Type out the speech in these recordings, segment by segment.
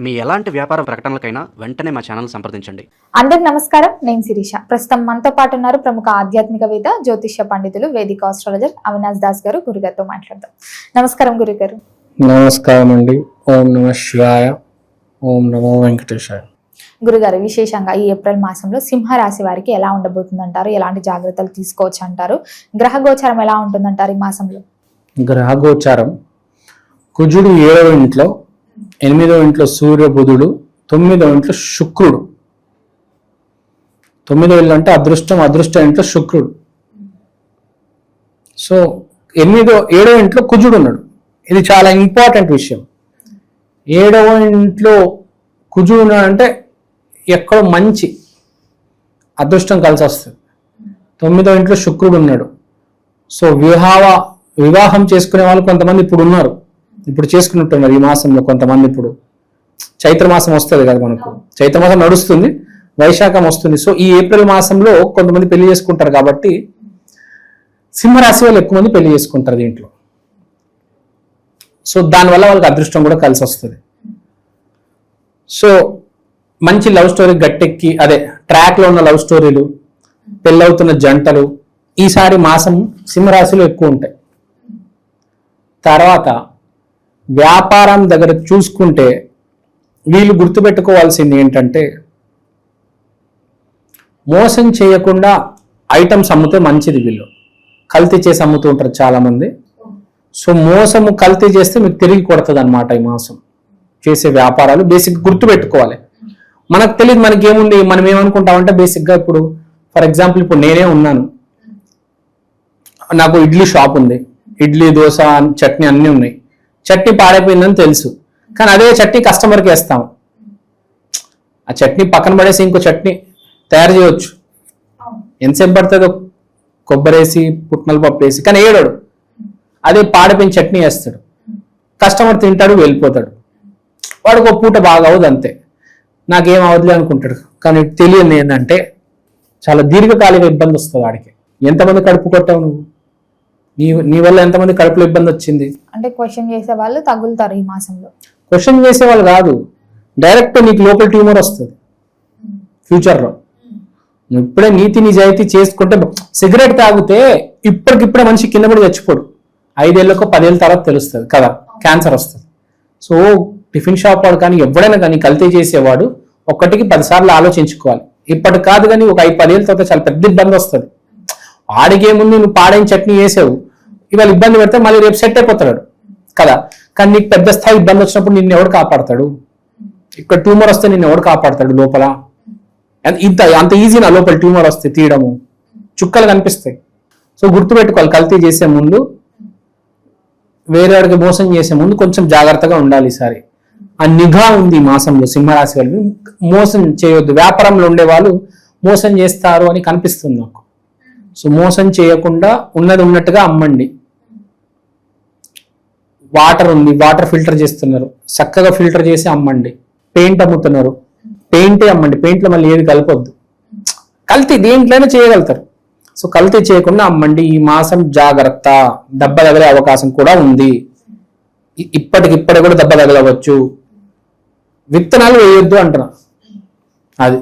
మీ ఎలాంటి వ్యాపార ప్రకటనలకైనా వెంటనే మా ఛానల్ సంప్రదించండి. అందరికి నమస్కారం, నేను శిరీష. ప్రస్తుతం మనతో పాటు ఉన్నారు ప్రముఖ ఆధ్యాత్మికవేత్త, జ్యోతిష్య పండితులు, వేదిక ఆస్ట్రాలజర్ అవినాష్ దాస్ గారు. గురుగారితో మాట్లాడదాం. నమస్కారం గురుగారు. నమస్కారం అండి. ఓం నమ శివాయ, ఓం నమో వెంకటేశాయ. గురుగారు, విశేషంగా ఈ ఏప్రిల్ మాసంలో సింహరాశి వారికి ఎలా ఉండబోతుందంటారు? ఎలాంటి జాగ్రత్తలు తీసుకోవచ్చు అంటారు? గ్రహ గోచారం ఎలా ఉంటుందంటారు ఈ మాసంలో? గ్రహ గోచారం: కుజుడు 7వ ఇంట్లో, 8వ ఇంట్లో సూర్య బుధుడు, 9వ ఇంట్లో శుక్రుడు. 9వ ఇల్లు అంటే అదృష్టం, అదృష్ట ఇంట్లో శుక్రుడు. సో 7వ ఇంట్లో కుజుడు ఉన్నాడు. ఇది చాలా ఇంపార్టెంట్ విషయం. 7వ ఇంట్లో కుజుడు ఉన్నాడంటే ఎక్కడో మంచి అదృష్టం కలిసి వస్తుంది. 9వ ఇంట్లో శుక్రుడు ఉన్నాడు. సో వివాహం చేసుకునే వాళ్ళు కొంతమంది ఇప్పుడు ఉన్నారు, ఇప్పుడు చేసుకున్నట్టున్నారు ఈ మాసంలో. కొంతమంది ఇప్పుడు చైత్ర మాసం వస్తుంది కదా, మనకు చైత్ర మాసం నడుస్తుంది, వైశాఖం వస్తుంది. సో ఈ ఏప్రిల్ మాసంలో కొంతమంది పెళ్లి చేసుకుంటారు కాబట్టి సింహరాశి వాళ్ళు ఎక్కువ మంది పెళ్లి చేసుకుంటారు దీంట్లో. సో దానివల్ల వాళ్ళకి అదృష్టం కూడా కలిసి వస్తుంది. సో మంచి లవ్ స్టోరీ గట్టెక్కి, అదే ట్రాక్లో ఉన్న లవ్ స్టోరీలు, పెళ్ళవుతున్న జంటలు ఈసారి మాసం సింహరాశిలో ఎక్కువ ఉంటాయి. తర్వాత వ్యాపారం దగ్గర చూసుకుంటే వీళ్ళు గుర్తుపెట్టుకోవాల్సింది ఏంటంటే, మోసం చేయకుండా ఐటమ్స్ అమ్మితే మంచిది. వీళ్ళు కల్తీ చేసి అమ్ముతూ ఉంటారు చాలా మంది. సో మోసము కల్తీ చేస్తే మీకు తిరిగి కొడుతుంది అనమాట ఈ మాసం చేసే వ్యాపారాలు. బేసిక్ గుర్తుపెట్టుకోవాలి. మనకు తెలియదు, మనకి ఏముంది, మనం ఏమనుకుంటామంటే బేసిక్గా ఇప్పుడు ఫర్ ఎగ్జాంపుల్ ఇప్పుడు నేనే ఉన్నాను, నాకు ఇడ్లీ షాప్ ఉంది, ఇడ్లీ దోశ చట్నీ అన్నీ ఉన్నాయి. చట్నీ పాడైపోయిందని తెలుసు, కానీ అదే చట్నీ కస్టమర్కి వేస్తాం. ఆ చట్నీ పక్కన పడేసి ఇంకో చట్నీ తయారు చేయవచ్చు. ఎంతసేపు పడుతుందో కొబ్బరేసి పుట్నల పప్పు వేసి, కానీ ఏడాడు అదే పాడిపోయిన చట్నీ వేస్తాడు. కస్టమర్ తింటాడు, వెళ్ళిపోతాడు. వాడికి ఒక పూట బాగా అవ్వదు, అంతే. నాకేం అవ్వదులే అనుకుంటాడు. కానీ తెలియదు ఏంటంటే చాలా దీర్ఘకాలిక ఇబ్బంది వస్తుంది వాడికి. ఎంతమంది కడుపు కొట్టావు నువ్వు? నీ వల్ల ఎంతమంది కడుపులో ఇబ్బంది వచ్చింది? అంటే క్వశ్చన్ చేసే వాళ్ళు తగులుతారు ఈ మాసంలో. క్వశ్చన్ చేసే వాళ్ళు కాదు, డైరెక్ట్ నీకు లోపల ట్యూమర్ వస్తుంది ఫ్యూచర్లో. నువ్వు ఇప్పుడే నీతి నిజాయితీ చేసుకుంటే, సిగరెట్ తాగితే ఇప్పటికిప్పుడే మనిషి కింద పడి చచ్చిపోడు. 5 ఏళ్ళకో 10 ఏళ్ళ తర్వాత తెలుస్తుంది కదా, క్యాన్సర్ వస్తుంది. సో టిఫిన్ షాప్ వాడు కానీ ఎవడైనా కానీ కల్తీ చేసేవాడు 1కి 10 సార్లు ఆలోచించుకోవాలి. ఇప్పటి కాదు కానీ ఒక 5-10 ఏళ్ళ తర్వాత చాలా పెద్ద ఇబ్బంది వస్తుంది. వాడికి ఏముంది, నువ్వు పాడైన చట్నీ వేసావు, ఇవాళ ఇబ్బంది పెడితే మళ్ళీ రేపు సెట్ అయిపోతాడు కదా. కానీ నీకు పెద్ద స్థాయి ఇబ్బంది వచ్చినప్పుడు నిన్ను ఎవడు కాపాడతాడు? ఇక్కడ ట్యూమర్ వస్తే నిన్ను ఎవడు కాపాడతాడు లోపల? అంత ఈజీనా లోపల ట్యూమర్ వస్తే తీయడము? చుక్కలు కనిపిస్తాయి. సో గుర్తుపెట్టుకోవాలి, కల్తీ చేసే ముందు, వేరే వాడికి మోసం చేసే ముందు కొంచెం జాగ్రత్తగా ఉండాలి. ఈసారి ఆ నిఘా ఉంది ఈ మాసంలో సింహరాశి వాళ్ళు. మోసం చేయొద్దు. వ్యాపారంలో ఉండే వాళ్ళు మోసం చేస్తారు అని కనిపిస్తుంది నాకు. సో మోసం చేయకుండా ఉన్నది ఉన్నట్టుగా అమ్మండి. వాటర్ ఉంది, వాటర్ ఫిల్టర్ చేస్తున్నారు, చక్కగా ఫిల్టర్ చేసి అమ్మండి. పెయింట్ అమ్ముతున్నారు, పెయింటే అమ్మండి. పెయింట్లో మళ్ళీ ఏది కలపొద్దు. కల్తీ దేంట్లోనే చేయగలుగుతారు. సో కల్తీ చేయకుండా అమ్మండి. ఈ మాసం జాగ్రత్త, దెబ్బ తగిలే అవకాశం కూడా ఉంది. ఇప్పటికిప్పుడే కూడా దెబ్బ తగలవచ్చు. విత్తనాలు వేయొద్దు అంటున్నా. అది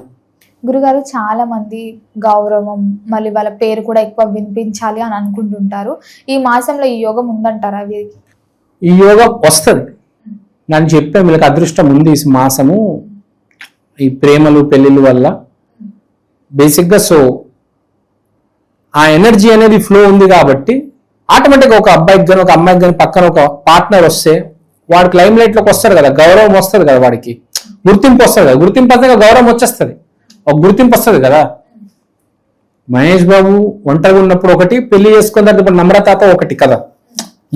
గురుగారు, చాలా మంది గౌరవం, మళ్ళీ వాళ్ళ పేరు కూడా ఎక్కువ వినిపించాలి అని అనుకుంటుంటారు. ఈ మాసంలో ఈ యోగం ఉందంటారా వీరికి? ఈ యోగం వస్తుంది. నేను చెప్పే వీళ్ళకి అదృష్టం ఉంది ఈ మాసము, ఈ ప్రేమలు పెళ్లిళ్ళ వల్ల బేసిక్గా. సో ఆ ఎనర్జీ అనేది ఫ్లో ఉంది కాబట్టి ఆటోమేటిక్గా ఒక అబ్బాయికి కానీ ఒక అమ్మాయికి కానీ పక్కన ఒక పార్ట్నర్ వస్తే వాడికి లైమ్ లైట్లోకి వస్తాడు కదా, గౌరవం వస్తుంది కదా, వాడికి గుర్తింపు వస్తుంది కదా. గుర్తింపు వస్తే గౌరవం వచ్చేస్తుంది, ఒక గుర్తింపు వస్తుంది కదా. మహేష్ బాబు ఒంటరిగా ఉన్నప్పుడు ఒకటి, పెళ్లి చేసుకున్న తర్వాత ఇప్పుడు నమ్రతతో ఒకటి కదా.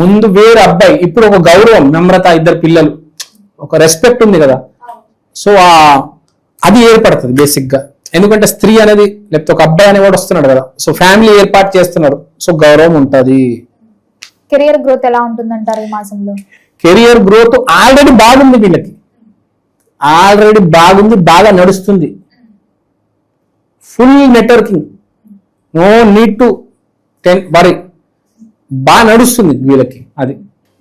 ముందు వేరే అబ్బాయి, ఇప్పుడు ఒక గౌరవం, నమ్రత, 2 పిల్లలు, ఒక రెస్పెక్ట్ ఉంది కదా. సో అది ఏర్పడుతుంది బేసిక్గా. ఎందుకంటే స్త్రీ అనేది, లేకపోతే ఒక అబ్బాయి అనేవాడు వస్తున్నాడు కదా. సో ఫ్యామిలీ ఏర్పాటు చేస్తున్నారు, సో గౌరవం ఉంటుంది. కెరియర్ గ్రోత్ ఎలా ఉంటుందంటారు ఈ మాసంలో? కెరియర్ గ్రోత్ ఆల్రెడీ బాగుంది వీళ్ళకి, ఆల్రెడీ బాగుంది, బాగా నడుస్తుంది. Full networking, no need to worry, బాగా నడుస్తుంది వీళ్ళకి. అది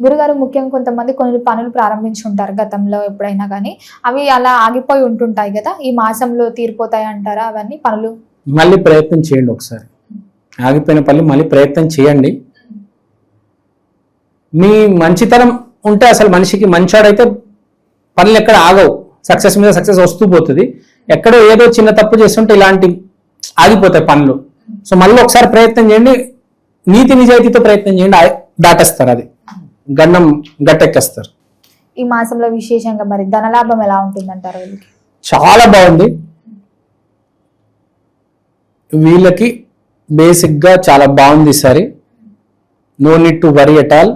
గురుగారు ముఖ్యంగా కొంతమంది కొన్ని పనులు ప్రారంభించుంటారు గతంలో ఎప్పుడైనా కానీ అవి అలా ఆగిపోయి ఉంటుంటాయి కదా, ఈ మాసంలో తీరిపోతాయి అంటారా అవన్నీ పనులు? మళ్ళీ ప్రయత్నం చేయండి, ఒకసారి ఆగిపోయిన పనులు మళ్ళీ ప్రయత్నం చేయండి. మీ మంచితనం ఉంటే అసలు మనిషికి మంచోడైతే పనులు ఎక్కడ ఆగవు, సక్సెస్ మీద సక్సెస్ వస్తూ పోతుంది. ఎక్కడో ఏదో చిన్న తప్పు చేస్తుంటే ఇలాంటి ఆగిపోతాయి పనులు. సో మళ్ళీ ఒకసారి ప్రయత్నం చేయండి, నీతి నిజాయితీతో ప్రయత్నం చేయండి, దాటేస్తారు, అది గట్టెక్కేస్తారు. ఈ మాసంలో విశేషంగా మరి ధనలాభం ఎలా ఉంటుందంటారు వీళ్ళకి? చాలా బాగుంది వీళ్ళకి, బేసిక్ గా చాలా బాగుంది ఈసారి. No need to worry at all,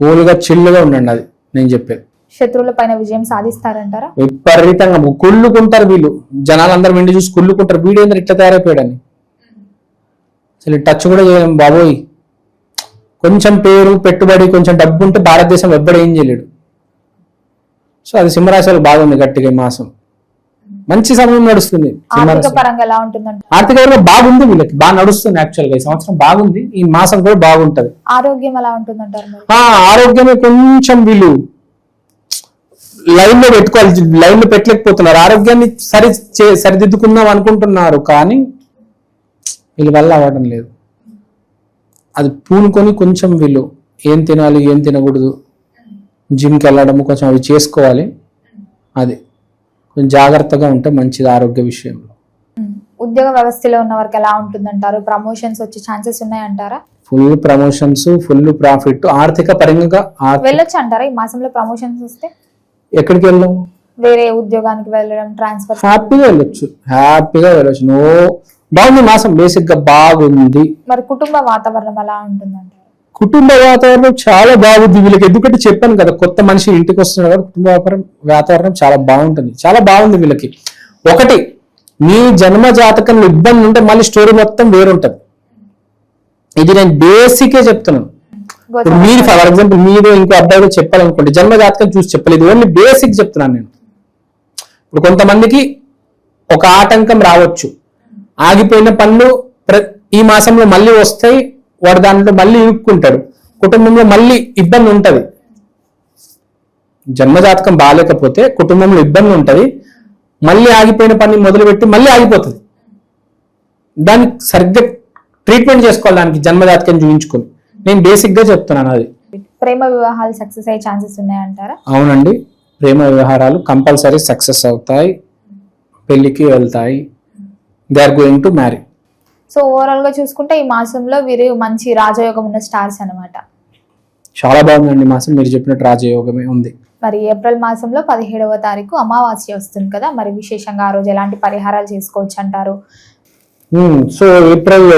కూల్గా చిల్లుగా ఉండండి, అది నేను చెప్పేది. శత్రువుల పైన విజయం సాధిస్తారంటారా? విపరీతంగా కుళ్ళుకుంటారు వీళ్ళు, జనాలందరూ వెండి చూసి కుళ్ళుకుంటారు, వీడేంద్ర ఇట్లా తయారైపోయాడని. అసలు టచ్ కూడా చేయలేం బాబోయ్. కొంచెం పేరు పెట్టుబడి కొంచెం డబ్బు ఉంటే భారతదేశం ఎవ్వడు ఏం చేయలేడు. సో అది సింహరాశి వాళ్ళకి బాగుంది గట్టిగా ఈ మాసం, మంచి సమయం నడుస్తుంది. ఆర్థిక పరంగా ఎలా ఉంటుందంట? ఆర్థిక పరంగా బాగుంది వీళ్ళకి, బాగా నడుస్తుంది. యాక్చువల్ గా ఈ సంవత్సరం బాగుంది, ఈ మాసం కూడా బాగుంటది. ఆరోగ్యం ఎలా ఉంటుందంటారు మరి? ఆరోగ్యమే కొంచెం వీళ్ళు లైన్ లో పెట్టుకోవాలి, లైన్ లో పెట్టలేకపోతున్నారు. ఆరోగ్యాన్ని సరిదిద్దుకుందాం అనుకుంటున్నారు కానీ వీళ్ళ వల్ల అవ్వడం లేదు. అది పూనుకొని కొంచెం వీళ్ళు ఏం తినాలి ఏం తినకూడదు, జిమ్కి వెళ్ళడము కొంచెం అవి చేసుకోవాలి. అది కొంచెం జాగ్రత్తగా ఉంటే మంచిది ఆరోగ్య విషయంలో. ఉద్యోగ వ్యవస్థలో ఉన్న వారికి ఎలా ఉంటుందంటారు? ప్రమోషన్స్ వచ్చే ఛాన్సెస్ ఉన్నాయంటారా? Full promotions, full profit. ఆర్థిక పరంగా వెళ్ళొచ్చు అంటారా ఈ మాసంలో ప్రమోషన్స్ వస్తే? ఎక్కడికి వెళ్ళాం? వేరే ఉద్యోగానికి వెళ్ళడం, ట్రాన్స్ఫర్. హ్యాపీగా వెళ్ళొచ్చు. నో, బాగుంది మాసం, బేసిక్ గా బాగుంది. మరి కుటుంబ వాతావరణం ఎలా ఉంటుందంటారు? కుటుంబ వాతావరణం చాలా బాగుంది వీళ్ళకి, ఎందుకంటే చెప్పాను కదా కొత్త మనిషి ఇంటికి వస్తున్నాడు కదా, కుటుంబ వాతావరణం చాలా బాగుంటుంది, చాలా బాగుంది వీళ్ళకి. ఒకటి, మీ జన్మ జాతకంలో ఇబ్బంది ఉంటే మళ్ళీ స్టోరీ మొత్తం వేరుంటది. ఇది నేను బేసికే చెప్తున్నాను. ఇప్పుడు మీరు ఫర్ ఎగ్జాంపుల్ మీదే ఇంకో అబ్బాయితో చెప్పాలనుకోండి, జన్మ జాతకం చూసి చెప్పలేదు, ఓన్లీ బేసిక్ చెప్తున్నాను నేను. ఇప్పుడు కొంతమందికి ఒక ఆటంకం రావచ్చు, ఆగిపోయిన పనులు ఈ మాసంలో మళ్ళీ వస్తాయి, వాడు దాంట్లో మళ్ళీ ఇరుక్కుంటాడు, కుటుంబంలో మళ్ళీ ఇబ్బంది ఉంటది. జన్మజాతకం బాగాలేకపోతే కుటుంబంలో ఇబ్బంది ఉంటది, మళ్ళీ ఆగిపోయిన పని మొదలుపెట్టి మళ్ళీ ఆగిపోతుంది. దానికి సరిగ్గా ట్రీట్మెంట్ చేసుకోవాలి, దానికి జన్మజాతకం చూపించుకొని. నేను బేసిక్ గా చెప్తున్నాను అది. ప్రేమ వివాహాలు సక్సెస్ అయ్యే ఛాన్సెస్ ఉన్నాయంటారా? అవునండి, ప్రేమ వ్యవహారాలు కంపల్సరీ సక్సెస్ అవుతాయి, పెళ్లికి వెళ్తాయి, they are going to marry. So overall గా చూసుకుంటే ఈ మాసంలో వీరు మంచి రాజయోగం ఉన్న స్టార్స్ అన్నమాట. చాలా బాగుందండి మాసం, మీరు చెప్పినట్టు రాజయోగమే ఉంది. మరి ఏప్రిల్ మాసంలో 17వ తారీఖు అమావాస్య వస్తుంది కదా, మరి విశేషంగా ఆ రోజు ఎలాంటి పరిహారాలు చేసుకోవచ్చు అంటారు? సో ఏప్రిల్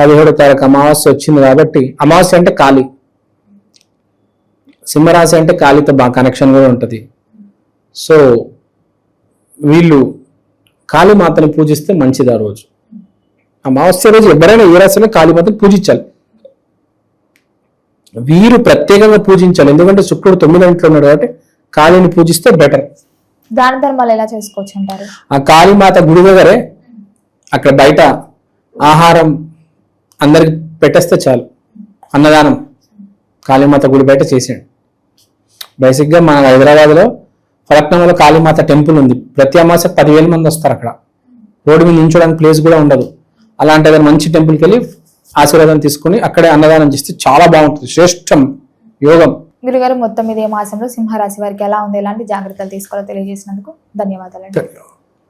17వ తారీఖు అమావాస్య వచ్చింది కాబట్టి, అమావాస్య అంటే కాళీ, సింహరాశి అంటే కాళీతో బాగా కనెక్షన్ కూడా ఉంటుంది. సో వీళ్ళు కాళీమాతని పూజిస్తే మంచిది. ఆ రోజు అమావాస్య రోజు ఎవరైనా ఏ రాశిలో కాళీమాతని పూజించాలి, వీరు ప్రత్యేకంగా పూజించాలి. ఎందుకంటే శుక్రుడు 9వ ఇంట్లో ఉన్నాడు కాబట్టి కాళీని పూజిస్తే బెటర్. దాన ధర్మాలు ఎలా చేసుకోవచ్చు అంటారు? ఆ కాళీమాత గుడి దగ్గరే అక్కడ బయట ఆహారం అందరికి పెట్టేస్తే చాలు, అన్నదానం కాళీమాత గుడి బయట చేసేయండి. బేసిక్గా మన హైదరాబాద్లో ఫలక్నామాలో కాళీమాత టెంపుల్ ఉంది, ప్రతి అమావాస్య 10,000 మంది వస్తారు. అక్కడ రోడ్డు మీద నించోడానికి ప్లేస్ కూడా ఉండదు. అలాంటి ఏదైనా మంచి టెంపుల్కి వెళ్ళి ఆశీర్వాదం తీసుకుని అక్కడే అన్నదానం చేస్తే చాలా బాగుంటుంది, శ్రేష్టం యోగం. గురుగారు మొత్తం మీద ఈ మాసంలో సింహరాశి వారికి ఎలా ఉంది, ఎలాంటి జాగ్రత్తలు తీసుకోవాలో తెలియజేసినందుకు ధన్యవాదాలు.